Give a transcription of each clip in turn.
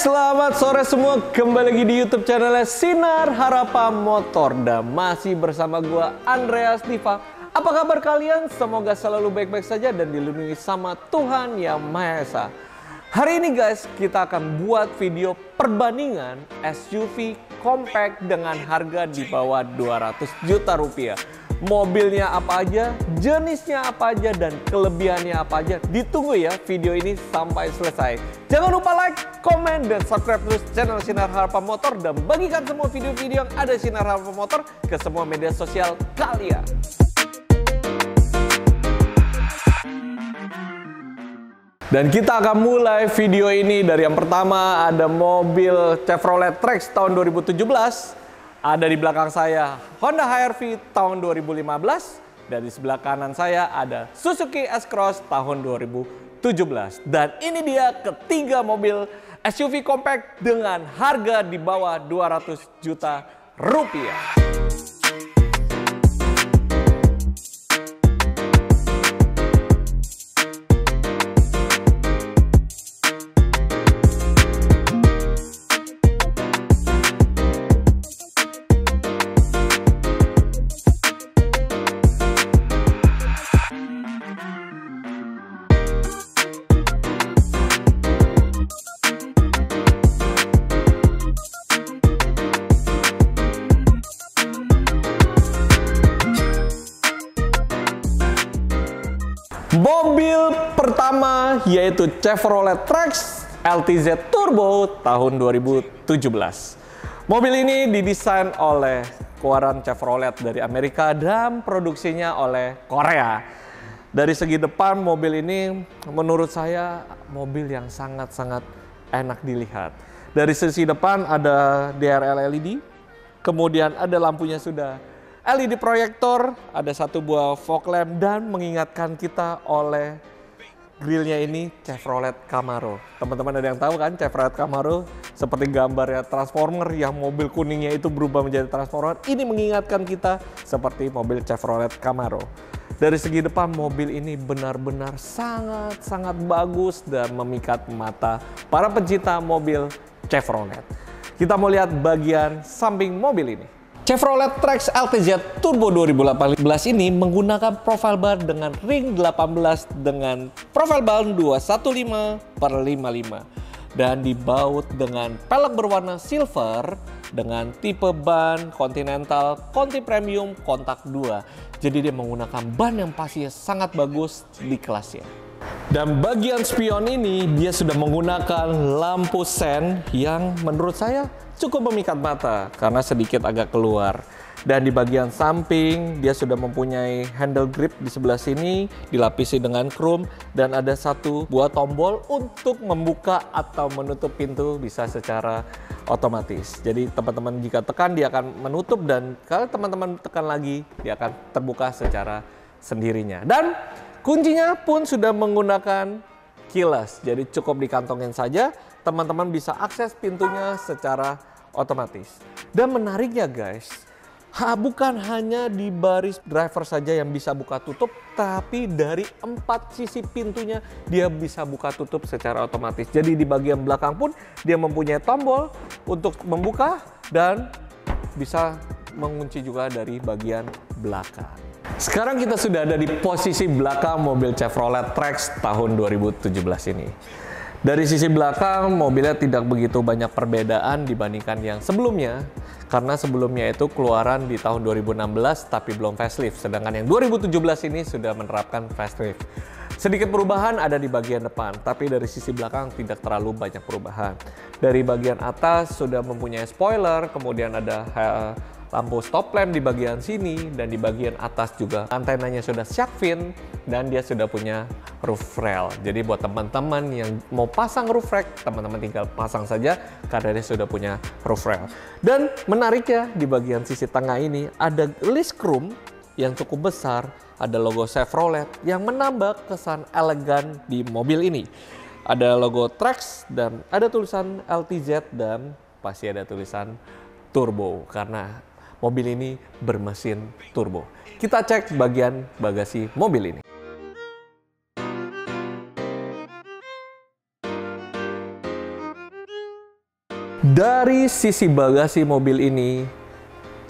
Selamat sore semua, kembali lagi di YouTube channelnya Sinar Harapan Motor dan masih bersama gua Andreas Diva. Apa kabar kalian? Semoga selalu baik-baik saja dan dilindungi sama Tuhan Yang Maha Esa. Hari ini guys, kita akan buat video perbandingan SUV compact dengan harga di bawah 200 juta rupiah. Mobilnya apa aja, jenisnya apa aja, dan kelebihannya apa aja. Ditunggu ya video ini sampai selesai. Jangan lupa like, komen, dan subscribe terus channel Sinar Harapan Motor. Dan bagikan semua video-video yang ada Sinar Harapan Motor ke semua media sosial kalian. Dan kita akan mulai video ini dari yang pertama, ada mobil Chevrolet Trax tahun 2017. Ada di belakang saya Honda HR-V tahun 2015. Dan di sebelah kanan saya ada Suzuki S-Cross tahun 2017. Dan ini dia ketiga mobil SUV compact dengan harga di bawah 200 juta rupiah. Mobil pertama yaitu Chevrolet Trax LTZ Turbo tahun 2017. Mobil ini didesain oleh keluaran Chevrolet dari Amerika dan produksinya oleh Korea. Dari segi depan mobil ini menurut saya mobil yang sangat-sangat enak dilihat. Dari sisi depan ada DRL LED, kemudian ada lampunya sudah LED proyektor, ada satu buah fog lamp, dan mengingatkan kita oleh grillnya ini Chevrolet Camaro. Teman-teman ada yang tahu kan Chevrolet Camaro seperti gambarnya Transformer yang mobil kuningnya itu berubah menjadi Transformer. Ini mengingatkan kita seperti mobil Chevrolet Camaro. Dari segi depan mobil ini benar-benar sangat-sangat bagus dan memikat mata para pencinta mobil Chevrolet. Kita mau lihat bagian samping mobil ini. Chevrolet Trax LTZ Turbo 2018 ini menggunakan profile bar dengan ring 18 dengan profile bar 215/55 dan dibaut dengan pelek berwarna silver dengan tipe ban Continental Conti Premium kontak 2. Jadi dia menggunakan ban yang pastinya sangat bagus di kelasnya. Dan bagian spion ini dia sudah menggunakan lampu sen yang menurut saya cukup memikat mata karena sedikit agak keluar. Dan di bagian samping dia sudah mempunyai handle grip di sebelah sini dilapisi dengan chrome dan ada satu buah tombol untuk membuka atau menutup pintu bisa secara otomatis. Jadi teman-teman jika tekan dia akan menutup dan kalau teman-teman tekan lagi dia akan terbuka secara sendirinya. Dan kuncinya pun sudah menggunakan keyless. Jadi cukup dikantongin saja, teman-teman bisa akses pintunya secara otomatis. Dan menariknya guys, bukan hanya di baris driver saja yang bisa buka tutup, tapi dari 4 sisi pintunya dia bisa buka tutup secara otomatis. Jadi di bagian belakang pun dia mempunyai tombol untuk membuka dan bisa mengunci juga dari bagian belakang. Sekarang kita sudah ada di posisi belakang mobil Chevrolet Trax tahun 2017 ini. Dari sisi belakang mobilnya tidak begitu banyak perbedaan dibandingkan yang sebelumnya. Karena sebelumnya itu keluaran di tahun 2016 tapi belum facelift. Sedangkan yang 2017 ini sudah menerapkan facelift. Sedikit perubahan ada di bagian depan, tapi dari sisi belakang tidak terlalu banyak perubahan. Dari bagian atas sudah mempunyai spoiler, kemudian ada lampu stop lamp di bagian sini, dan di bagian atas juga antenanya sudah shark fin dan dia sudah punya roof rail. Jadi buat teman-teman yang mau pasang roof rack, teman-teman tinggal pasang saja karena dia sudah punya roof rail. Dan menariknya di bagian sisi tengah ini ada list chrome yang cukup besar, ada logo Chevrolet yang menambah kesan elegan di mobil ini. Ada logo Trax dan ada tulisan LTZ dan pasti ada tulisan turbo karena mobil ini bermesin turbo. Kita cek bagian bagasi mobil ini. Dari sisi bagasi mobil ini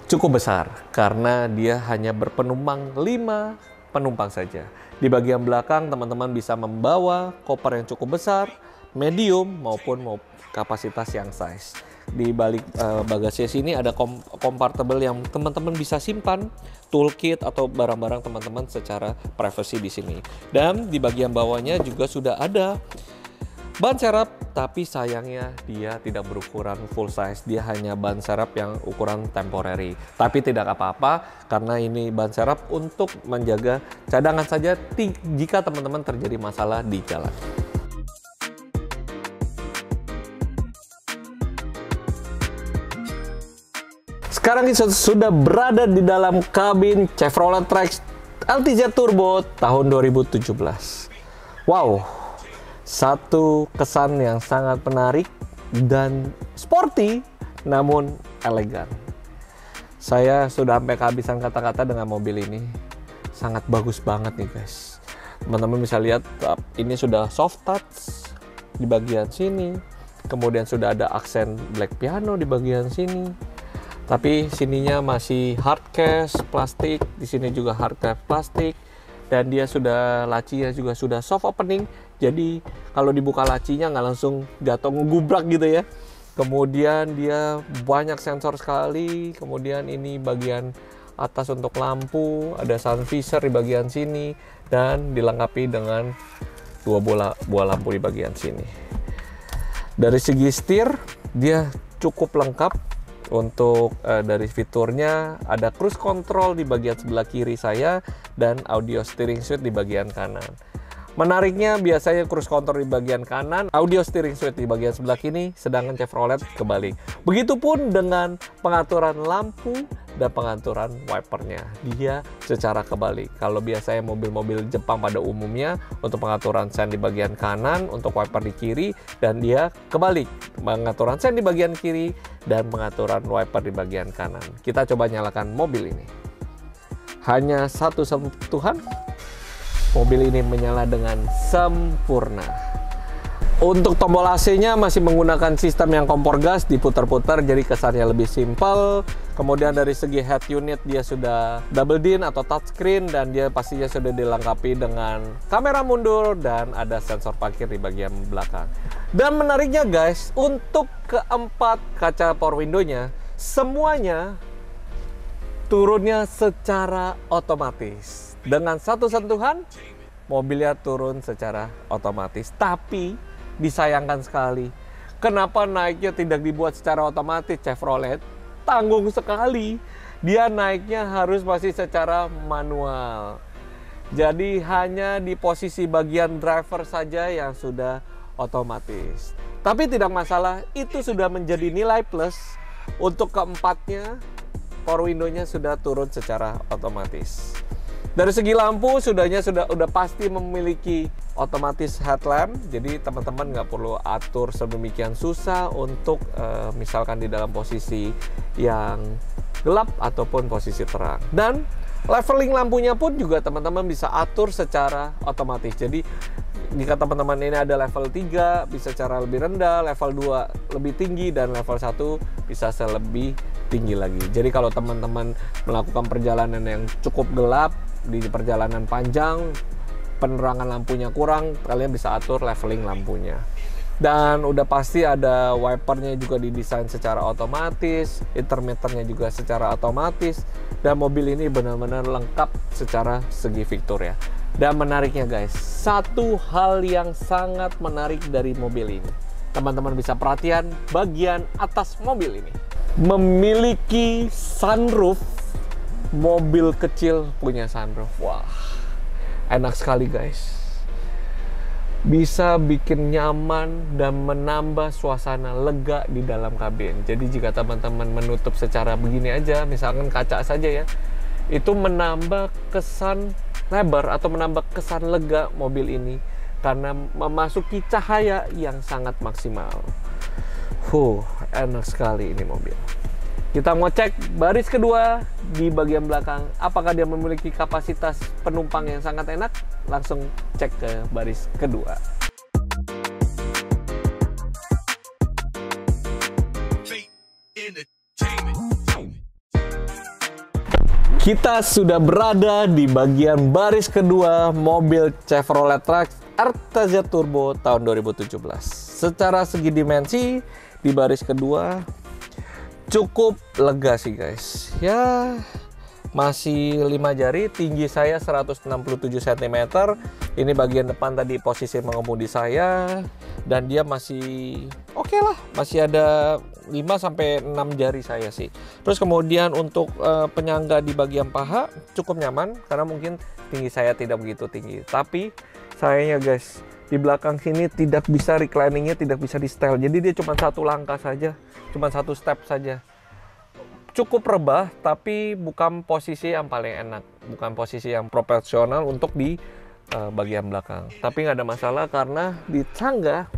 cukup besar karena dia hanya berpenumpang 5 penumpang saja. Di bagian belakang teman-teman bisa membawa koper yang cukup besar, medium maupun kapasitas yang size. Di balik bagasi sini ada compartable yang teman-teman bisa simpan toolkit atau barang-barang teman-teman secara privacy di sini. Dan di bagian bawahnya juga sudah ada ban serep, tapi sayangnya dia tidak berukuran full size. Dia hanya ban serep yang ukuran temporary. Tapi tidak apa-apa karena ini ban serep untuk menjaga cadangan saja jika teman-teman terjadi masalah di jalan. Sekarang kita sudah berada di dalam kabin Chevrolet Trax LTZ Turbo tahun 2017. Wow, satu kesan yang sangat menarik dan sporty namun elegan. Saya sudah sampai kehabisan kata-kata dengan mobil ini. Sangat bagus banget nih guys. Teman-teman bisa lihat ini sudah soft touch di bagian sini. Kemudian sudah ada aksen black piano di bagian sini. Tapi sininya masih hardcase plastik, di sini juga hardcase plastik, dan dia sudah lacinya juga sudah soft opening. Jadi kalau dibuka lacinya nggak langsung jatuh ngegubrak gitu ya. Kemudian dia banyak sensor sekali. Kemudian ini bagian atas untuk lampu, ada sun visor di bagian sini, dan dilengkapi dengan 2 buah lampu di bagian sini. Dari segi setir dia cukup lengkap. Untuk dari fiturnya ada cruise control di bagian sebelah kiri saya dan audio steering suite di bagian kanan. Menariknya biasanya cruise control di bagian kanan, audio steering suite di bagian sebelah kiri, sedangkan Chevrolet kebalik. Begitupun dengan pengaturan lampu dan pengaturan wipernya. Dia secara kebalik. Kalau biasanya mobil-mobil Jepang pada umumnya untuk pengaturan sen di bagian kanan, untuk wiper di kiri, dan dia kebalik. Pengaturan sen di bagian kiri dan pengaturan wiper di bagian kanan. Kita coba nyalakan mobil ini. Hanya satu sentuhan, mobil ini menyala dengan sempurna. Untuk tombol AC-nya masih menggunakan sistem yang kompor gas, diputar-putar jadi kesannya lebih simpel. Kemudian dari segi head unit dia sudah double din atau touchscreen, dan dia pastinya sudah dilengkapi dengan kamera mundur dan ada sensor parkir di bagian belakang. Dan menariknya guys, untuk keempat kaca power window-nya semuanya turunnya secara otomatis. Dengan satu sentuhan mobilnya turun secara otomatis. Tapi disayangkan sekali, kenapa naiknya tidak dibuat secara otomatis? Chevrolet tanggung sekali, dia naiknya harus masih secara manual. Jadi hanya di posisi bagian driver saja yang sudah otomatis. Tapi tidak masalah, itu sudah menjadi nilai plus. Untuk keempatnya power window-nya sudah turun secara otomatis. Dari segi lampu sudah pasti memiliki otomatis headlamp, jadi teman-teman nggak perlu atur sedemikian susah untuk misalkan di dalam posisi yang gelap ataupun posisi terang. Dan leveling lampunya pun juga teman-teman bisa atur secara otomatis. Jadi jika teman-teman ini ada level 3 bisa secara lebih rendah, level 2 lebih tinggi, dan level 1 bisa selebih tinggi lagi. Jadi kalau teman-teman melakukan perjalanan yang cukup gelap, di perjalanan panjang, penerangan lampunya kurang, kalian bisa atur leveling lampunya. Dan udah pasti ada wipernya juga didesain secara otomatis, intermitternya juga secara otomatis, dan mobil ini benar-benar lengkap secara segi fitur ya. Dan menariknya guys, satu hal yang sangat menarik dari mobil ini, teman-teman bisa perhatian bagian atas mobil ini memiliki sunroof. Mobil kecil punya sunroof, wah enak sekali guys. Bisa bikin nyaman dan menambah suasana lega di dalam kabin. Jadi jika teman-teman menutup secara begini aja, misalkan kaca saja ya, itu menambah kesan lebar atau menambah kesan lega mobil ini karena memasuki cahaya yang sangat maksimal. Enak sekali ini mobil. Kita mau cek baris kedua di bagian belakang. Apakah dia memiliki kapasitas penumpang yang sangat enak? Langsung cek ke baris kedua. Kita sudah berada di bagian baris kedua mobil Chevrolet Trax RTZ Turbo tahun 2017. Secara segi dimensi di baris kedua cukup lega sih guys. Ya masih 5 jari, tinggi saya 167 cm. Ini bagian depan tadi posisi mengemudi saya, dan dia masih oke lah, masih ada 5-6 jari saya sih. Terus kemudian untuk penyangga di bagian paha cukup nyaman karena mungkin tinggi saya tidak begitu tinggi. Tapi sayangnya guys, di belakang sini tidak bisa recliningnya, tidak bisa di setel. Jadi dia cuma satu langkah saja, cuma satu step saja. Cukup rebah, tapi bukan posisi yang paling enak, bukan posisi yang proporsional untuk di bagian belakang. Tapi nggak ada masalah karena disanggah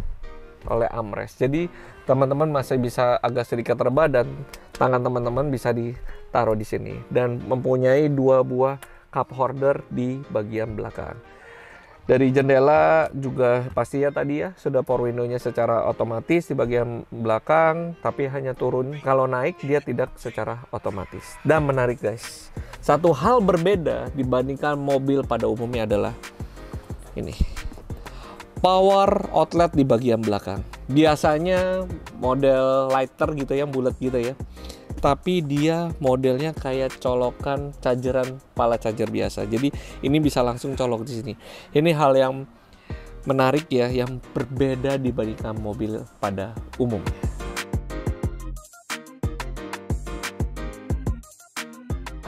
oleh armrest. Jadi teman-teman masih bisa agak sedikit rebah dan tangan teman-teman bisa ditaruh di sini. Dan mempunyai 2 buah cup holder di bagian belakang. Dari jendela juga pasti ya tadi ya sudah power window-nya secara otomatis di bagian belakang, tapi hanya turun. Kalau naik dia tidak secara otomatis. Dan menarik guys, satu hal berbeda dibandingkan mobil pada umumnya adalah ini, power outlet di bagian belakang. Biasanya model lighter gitu ya, bulat gitu ya. Tapi dia modelnya kayak colokan chargeran pala charger biasa. Jadi ini bisa langsung colok di sini. Ini hal yang menarik ya, yang berbeda dibandingkan mobil pada umumnya.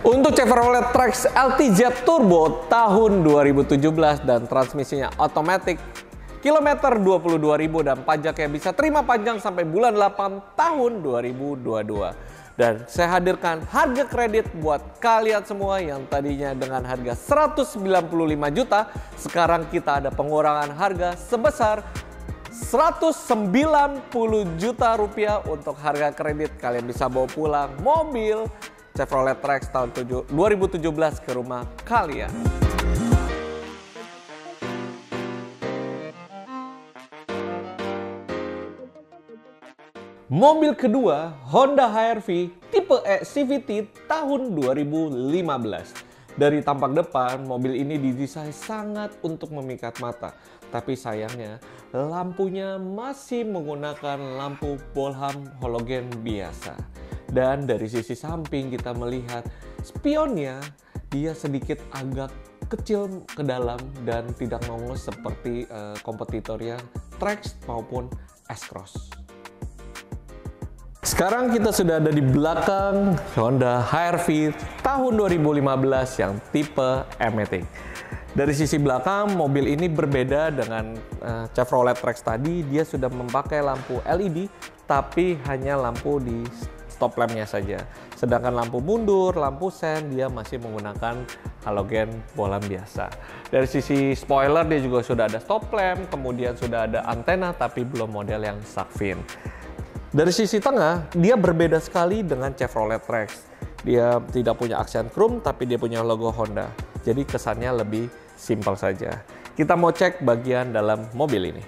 Untuk Chevrolet Trax LTZ Turbo tahun 2017 dan transmisinya otomatis, kilometer 22.000 dan pajaknya bisa terima panjang sampai bulan 8 tahun 2022. Dan saya hadirkan harga kredit buat kalian semua yang tadinya dengan harga 195 juta, sekarang kita ada pengurangan harga sebesar 190 juta rupiah untuk harga kredit. Kalian bisa bawa pulang mobil Chevrolet Trax tahun 2017 ke rumah kalian. Mobil kedua, Honda HR-V tipe E CVT tahun 2015. Dari tampak depan, mobil ini didesain sangat untuk memikat mata. Tapi sayangnya, lampunya masih menggunakan lampu Bolham halogen biasa. Dan dari sisi samping kita melihat spionnya, dia sedikit agak kecil ke dalam dan tidak nongol seperti kompetitornya Trax maupun S-Cross. Sekarang kita sudah ada di belakang Honda HR-V tahun 2015 yang tipe E-Matic. Dari sisi belakang, mobil ini berbeda dengan Chevrolet Trax tadi. Dia sudah memakai lampu LED, tapi hanya lampu di stop lampnya saja. Sedangkan lampu mundur, lampu sen, dia masih menggunakan halogen bolam biasa. Dari sisi spoiler, dia juga sudah ada stop lamp, kemudian sudah ada antena, tapi belum model yang shark fin. Dari sisi tengah, dia berbeda sekali dengan Chevrolet Trax. Dia tidak punya aksen chrome, tapi dia punya logo Honda. Jadi kesannya lebih simpel saja. Kita mau cek bagian dalam mobil ini.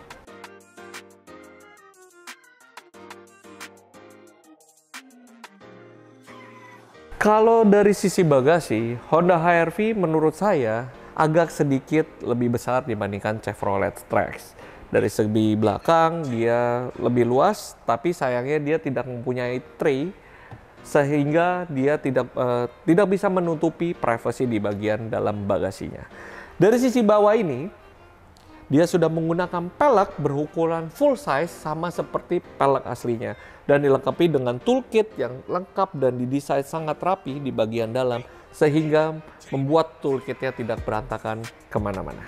Kalau dari sisi bagasi, Honda HR-V menurut saya agak sedikit lebih besar dibandingkan Chevrolet Trax. Dari segi belakang dia lebih luas, tapi sayangnya dia tidak mempunyai tray sehingga dia tidak bisa menutupi privasi di bagian dalam bagasinya. Dari sisi bawah ini dia sudah menggunakan pelek berukuran full size sama seperti pelek aslinya dan dilengkapi dengan toolkit yang lengkap dan didesain sangat rapi di bagian dalam sehingga membuat toolkitnya tidak berantakan kemana-mana.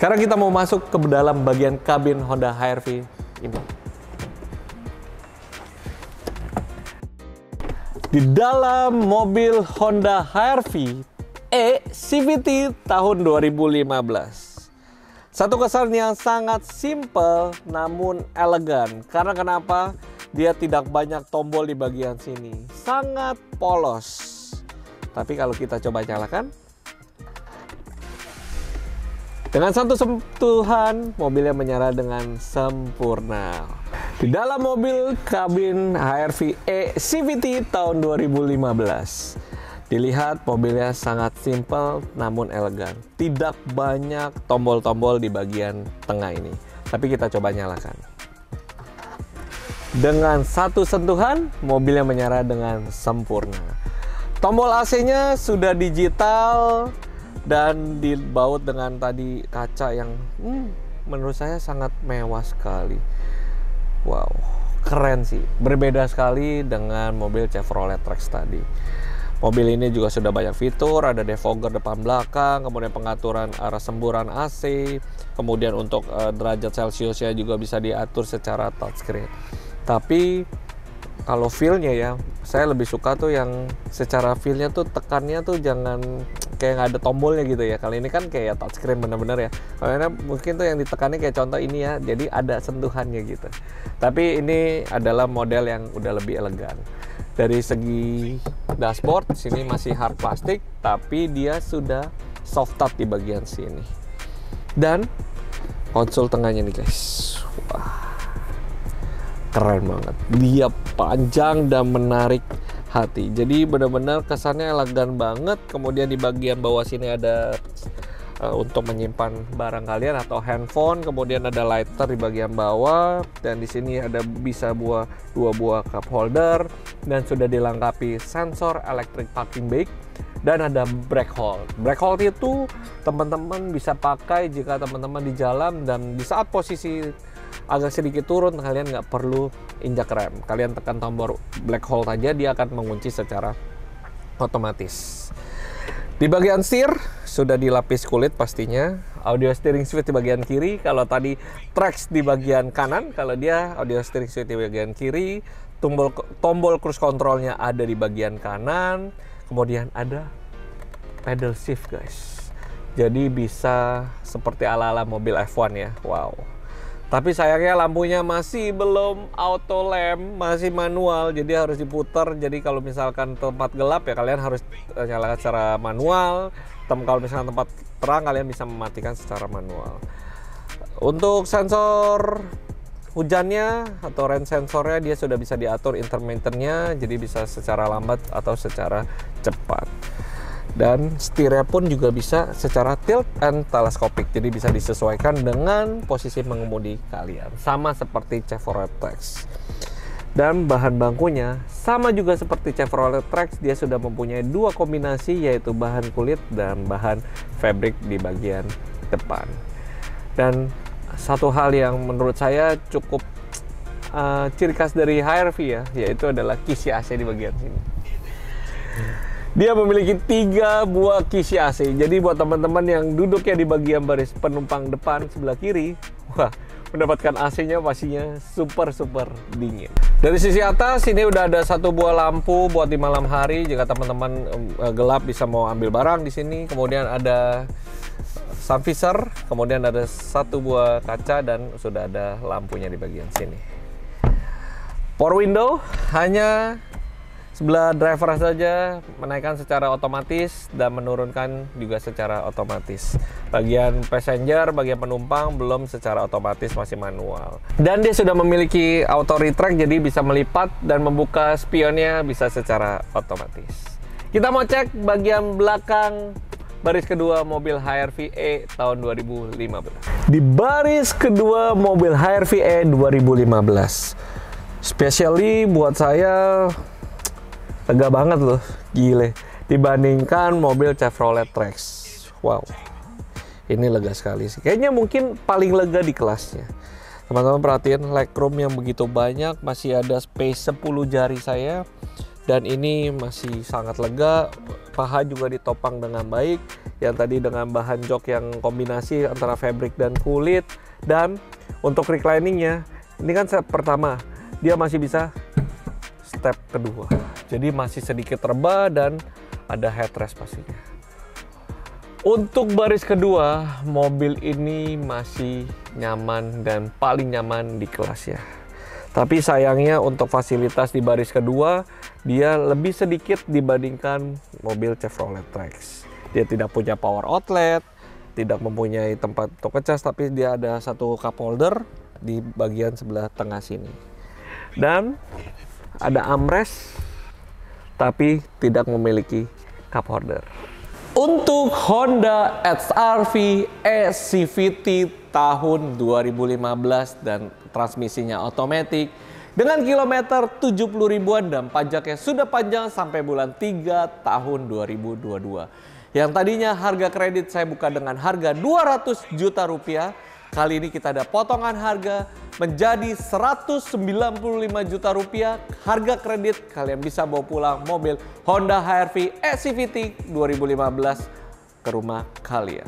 Sekarang kita mau masuk ke dalam bagian kabin Honda HR-V ini. Di dalam mobil Honda HR-V E CVT tahun 2015. Satu kesan yang sangat simple namun elegan. Karena kenapa? Dia tidak banyak tombol di bagian sini. Sangat polos. Tapi kalau kita coba nyalakan, dengan satu sentuhan, mobilnya menyala dengan sempurna. Di dalam mobil kabin HR-V E CVT tahun 2015. Dilihat mobilnya sangat simpel namun elegan. Tidak banyak tombol-tombol di bagian tengah ini. Tapi kita coba nyalakan. Dengan satu sentuhan, mobilnya menyala dengan sempurna. Tombol AC-nya sudah digital dan dibaut dengan tadi kaca yang menurut saya sangat mewah sekali. Wow, keren sih. Berbeda sekali dengan mobil Chevrolet Trax tadi. Mobil ini juga sudah banyak fitur, ada defogger depan belakang, kemudian pengaturan arah semburan AC, kemudian untuk derajat Celciusnya juga bisa diatur secara touchscreen. Tapi kalau feel-nya ya, saya lebih suka tuh yang secara feel-nya tuh tekannya tuh jangan kayak nggak ada tombolnya gitu ya. Kali ini kan kayak touchscreen bener-bener ya. Karena mungkin tuh yang ditekannya kayak contoh ini ya, jadi ada sentuhannya gitu. Tapi ini adalah model yang udah lebih elegan. Dari segi dashboard, sini masih hard plastik, tapi dia sudah soft touch di bagian sini. Dan konsol tengahnya nih guys, wah, keren banget. Dia panjang dan menarik hati. Jadi benar-benar kesannya elegan banget. Kemudian di bagian bawah sini ada untuk menyimpan barang kalian atau handphone. Kemudian ada lighter di bagian bawah, dan di sini ada bisa dua buah cup holder, dan sudah dilengkapi sensor electric parking brake, dan ada brake hold. Brake hold itu teman-teman bisa pakai jika teman-teman di jalan dan di saat posisi agak sedikit turun, kalian nggak perlu injak rem. Kalian tekan tombol brake hold aja, dia akan mengunci secara otomatis. Di bagian setir sudah dilapis kulit pastinya. Audio steering switch di bagian kiri. Kalau tadi Trax di bagian kanan, kalau dia audio steering switch di bagian kiri. Tombol cruise controlnya ada di bagian kanan. Kemudian ada pedal shift guys. Jadi bisa seperti ala-ala mobil F1 ya. Wow. Tapi sayangnya lampunya masih belum auto lamp, masih manual, jadi harus diputar. Jadi kalau misalkan tempat gelap ya kalian harus nyalakan secara manual. Kalau misalkan tempat terang kalian bisa mematikan secara manual. Untuk sensor hujannya atau rain sensornya dia sudah bisa diatur intermittennya, jadi bisa secara lambat atau secara cepat. Dan setirnya pun juga bisa secara tilt and telescopic, jadi bisa disesuaikan dengan posisi mengemudi kalian, sama seperti Chevrolet Trax. Dan bahan bangkunya sama juga seperti Chevrolet Trax, dia sudah mempunyai dua kombinasi, yaitu bahan kulit dan bahan fabric di bagian depan. Dan satu hal yang menurut saya cukup ciri khas dari HR-V ya, yaitu adalah kisi AC di bagian sini. Dia memiliki 3 buah kisi AC. Jadi buat teman-teman yang duduknya di bagian baris penumpang depan sebelah kiri, wah, mendapatkan AC-nya pastinya super dingin. Dari sisi atas ini udah ada 1 buah lampu buat di malam hari jika teman-teman gelap bisa mau ambil barang di sini. Kemudian ada sun visor, kemudian ada 1 buah kaca, dan sudah ada lampunya di bagian sini. Power window hanya sebelah driver saja, menaikkan secara otomatis dan menurunkan juga secara otomatis. Bagian passenger, bagian penumpang belum secara otomatis, masih manual. Dan dia sudah memiliki auto retract, jadi bisa melipat dan membuka spionnya bisa secara otomatis. Kita mau cek bagian belakang baris kedua mobil HR-V E tahun 2015. Di baris kedua mobil HR-V E 2015, especially buat saya lega banget loh, gile, dibandingkan mobil Chevrolet Trax. Wow, ini lega sekali sih. Kayaknya mungkin paling lega di kelasnya. Teman-teman perhatiin legroom yang begitu banyak, masih ada space 10 jari saya, dan ini masih sangat lega. Paha juga ditopang dengan baik, yang tadi dengan bahan jok yang kombinasi antara fabric dan kulit. Dan untuk recliningnya, ini kan step pertama, dia masih bisa step kedua, jadi masih sedikit rebah dan ada headrest pastinya. Untuk baris kedua, mobil ini masih nyaman dan paling nyaman di kelasnya. Tapi sayangnya untuk fasilitas di baris kedua, dia lebih sedikit dibandingkan mobil Chevrolet Trax. Dia tidak punya power outlet, tidak mempunyai tempat untuk ngecas, tapi dia ada 1 cup holder di bagian sebelah tengah sini. Dan ada armrest tapi tidak memiliki cup holder. Untuk Honda HR-V eCVT tahun 2015 dan transmisinya otomatis dengan kilometer 70 ribuan dan pajaknya sudah panjang sampai bulan 3 tahun 2022. Yang tadinya harga kredit saya buka dengan harga 200 juta rupiah, kali ini kita ada potongan harga menjadi 195 juta rupiah. Harga kredit kalian bisa bawa pulang mobil Honda HR-V eCVT 2015 ke rumah kalian.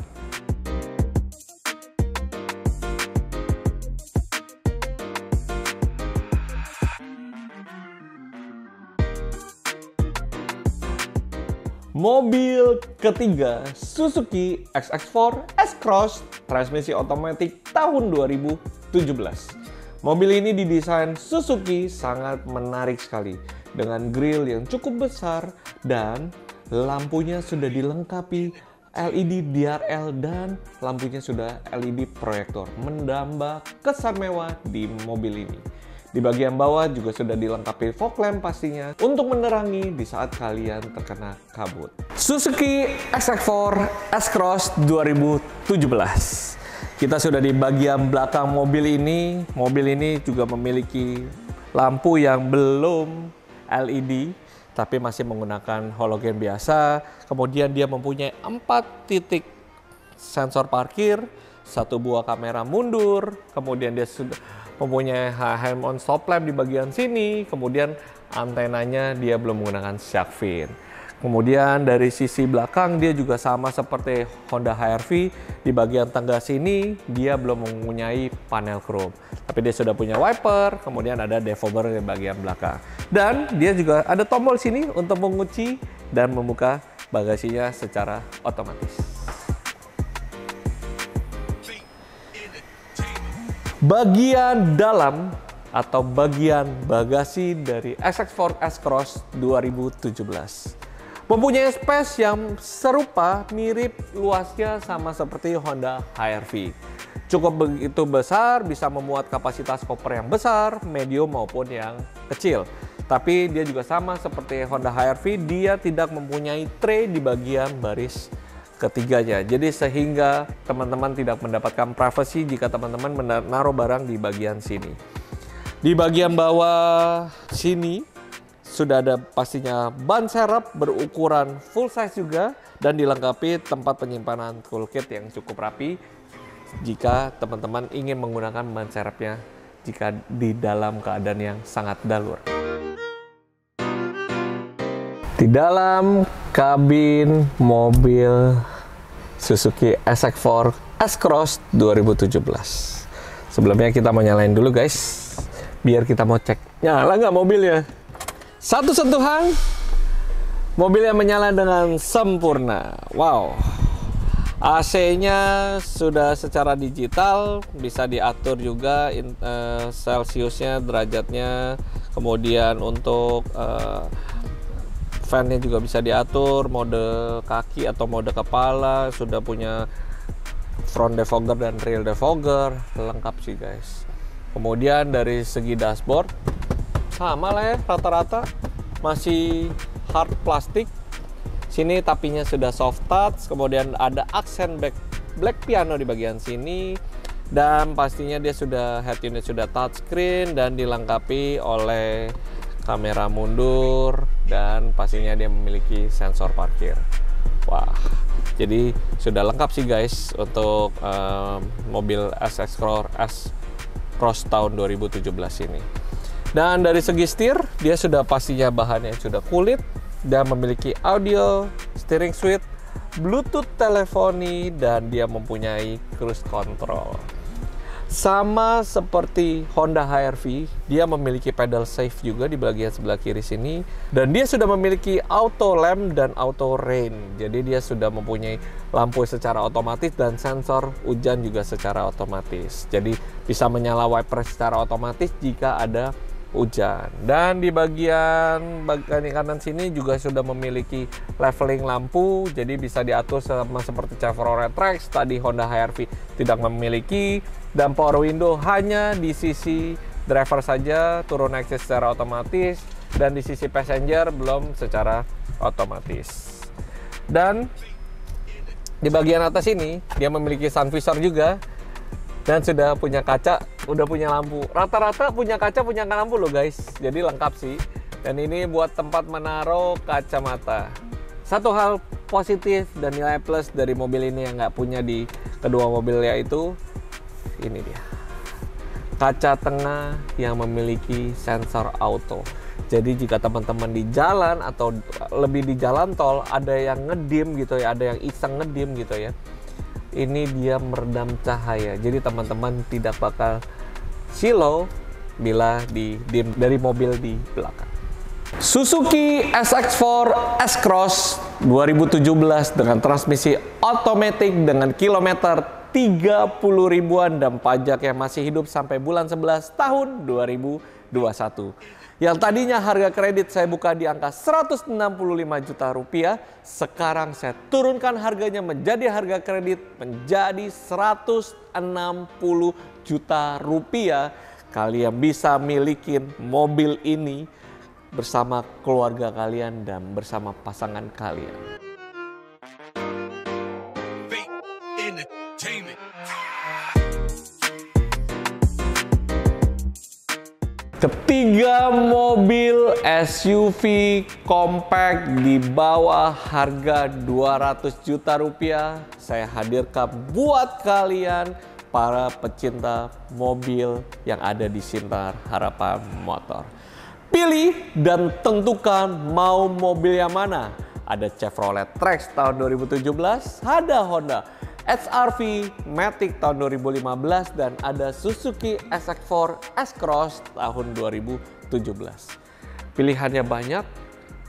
Mobil ketiga, Suzuki SX4 S-Cross transmisi otomatis tahun 2017. Mobil ini didesain Suzuki sangat menarik sekali dengan grill yang cukup besar dan lampunya sudah dilengkapi LED DRL dan lampunya sudah LED proyektor, menambah kesan mewah di mobil ini. Di bagian bawah juga sudah dilengkapi fog lamp pastinya untuk menerangi di saat kalian terkena kabut. Suzuki SX4 S-Cross 2017. Kita sudah di bagian belakang mobil ini. Mobil ini juga memiliki lampu yang belum LED, tapi masih menggunakan halogen biasa. Kemudian dia mempunyai 4 titik sensor parkir, 1 buah kamera mundur, kemudian dia sudah mempunyai hand-on stop lamp di bagian sini, kemudian antenanya dia belum menggunakan shark fin. Kemudian dari sisi belakang dia juga sama seperti Honda HR-V, di bagian tangga sini dia belum mempunyai panel chrome, tapi dia sudah punya wiper, kemudian ada defogger di bagian belakang. Dan dia juga ada tombol sini untuk mengunci dan membuka bagasinya secara otomatis. Bagian dalam atau bagian bagasi dari SX4 S-Cross 2017 mempunyai space yang serupa, mirip luasnya sama seperti Honda HR-V. Cukup begitu besar, bisa memuat kapasitas koper yang besar, medium maupun yang kecil. Tapi dia juga sama seperti Honda HR-V, dia tidak mempunyai tray di bagian baris ketiganya. Jadi sehingga teman-teman tidak mendapatkan privasi jika teman-teman menaruh barang di bagian sini. Di bagian bawah sini sudah ada pastinya ban serep berukuran full size juga dan dilengkapi tempat penyimpanan toolkit yang cukup rapi jika teman-teman ingin menggunakan ban serepnya jika di dalam keadaan yang sangat darurat. Di dalam kabin mobil Suzuki SX4 S-Cross 2017. Sebelumnya kita mau nyalain dulu guys, biar kita mau cek nyala nggak mobilnya. Satu sentuhan, mobilnya menyala dengan sempurna. Wow, AC-nya sudah secara digital, bisa diatur juga Celsiusnya, derajatnya. Kemudian untuk fan-nya juga bisa diatur, mode kaki atau mode kepala, sudah punya front defogger dan rear defogger, lengkap sih guys. Kemudian dari segi dashboard, sama lah ya, rata-rata masih hard plastik. Sini tapinya sudah soft touch, kemudian ada aksen black piano di bagian sini, dan pastinya dia sudah head unit sudah touchscreen dan dilengkapi oleh kamera mundur dan pastinya dia memiliki sensor parkir. Wah, jadi sudah lengkap sih guys untuk mobil SX4 S-Cross tahun 2017 ini. Dan dari segi setir, dia sudah pastinya bahannya sudah kulit dan memiliki audio, steering suite, Bluetooth teleponi, dan dia mempunyai cruise control. Sama seperti Honda HR-V, dia memiliki pedal safe juga di bagian sebelah kiri sini. Dan dia sudah memiliki auto lamp dan auto rain. Jadi dia sudah mempunyai lampu secara otomatis dan sensor hujan juga secara otomatis. Jadi bisa menyala wiper secara otomatis jika ada hujan. Dan di bagian kanan sini juga sudah memiliki leveling lampu, jadi bisa diatur sama seperti Chevrolet Trax. Tadi Honda HR-V tidak memiliki, dan power window hanya di sisi driver saja turun exit secara otomatis, dan di sisi passenger belum secara otomatis. Dan di bagian atas ini dia memiliki sun visor juga, dan sudah punya kaca, udah punya lampu. Rata-rata punya kaca, punya lampu loh guys, jadi lengkap sih. Dan ini buat tempat menaruh kacamata. Satu hal positif dan nilai plus dari mobil ini yang nggak punya di kedua mobil, yaitu ini dia, kaca tengah yang memiliki sensor auto. Jadi jika teman-teman di jalan atau lebih di jalan tol ada yang ngedim gitu ya, ada yang iseng ngedim gitu ya, ini dia meredam cahaya. Jadi teman-teman tidak bakal silau bila di dim dari mobil di belakang. Suzuki SX4 S-Cross 2017 dengan transmisi otomatis dengan kilometer 30 ribuan dan pajak yang masih hidup sampai bulan 11 tahun 2021. Yang tadinya harga kredit saya buka di angka 165 juta rupiah, sekarang saya turunkan harganya menjadi harga kredit menjadi 160 juta rupiah. Kalian bisa milikin mobil ini bersama keluarga kalian dan bersama pasangan kalian. Ketiga mobil SUV compact di bawah harga 200 juta rupiah saya hadirkan buat kalian para pecinta mobil yang ada di Sinar Harapan Motor. Pilih dan tentukan mau mobil yang mana. Ada Chevrolet Trax tahun 2017, ada Honda HR-V Matic tahun 2015, dan ada Suzuki SX4 S-Cross tahun 2017. Pilihannya banyak,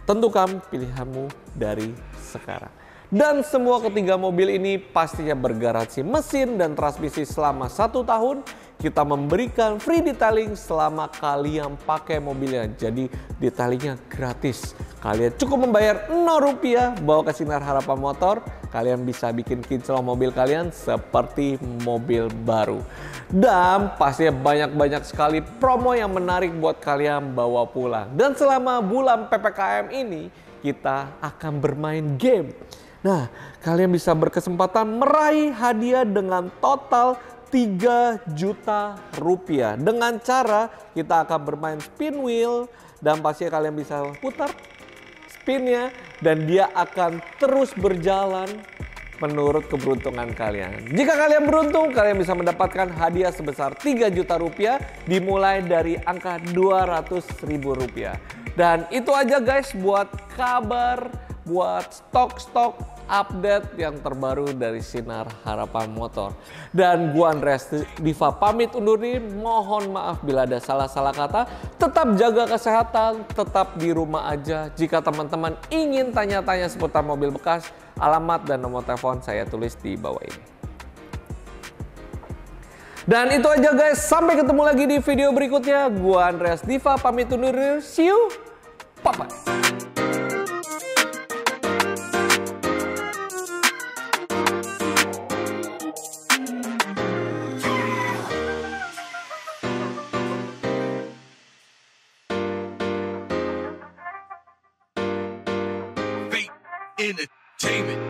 tentukan pilihanmu dari sekarang. Dan semua ketiga mobil ini pastinya bergaransi mesin dan transmisi selama 1 tahun. Kita memberikan free detailing selama kalian pakai mobilnya. Jadi detailingnya gratis. Kalian cukup membayar Rp0 bawa ke Sinar Harapan Motor. Kalian bisa bikin kinclong mobil kalian seperti mobil baru. Dan pastinya banyak-banyak sekali promo yang menarik buat kalian bawa pulang. Dan selama bulan PPKM ini kita akan bermain game. Nah, kalian bisa berkesempatan meraih hadiah dengan total 3 juta rupiah. Dengan cara kita akan bermain spin wheel, dan pastinya kalian bisa putar spinnya dan dia akan terus berjalan menurut keberuntungan kalian. Jika kalian beruntung, kalian bisa mendapatkan hadiah sebesar 3 juta rupiah dimulai dari angka 200.000 rupiah. Dan itu aja guys buat kabar, buat stok-stok update yang terbaru dari Sinar Harapan Motor. Dan gua Andreas Diva pamit undur diri. Mohon maaf bila ada salah-salah kata. Tetap jaga kesehatan, tetap di rumah aja. Jika teman-teman ingin tanya-tanya seputar mobil bekas, alamat dan nomor telepon saya tulis di bawah ini. Dan itu aja guys, sampai ketemu lagi di video berikutnya. Gua Andreas Diva pamit undur diri. See you, bye-bye. Entertainment.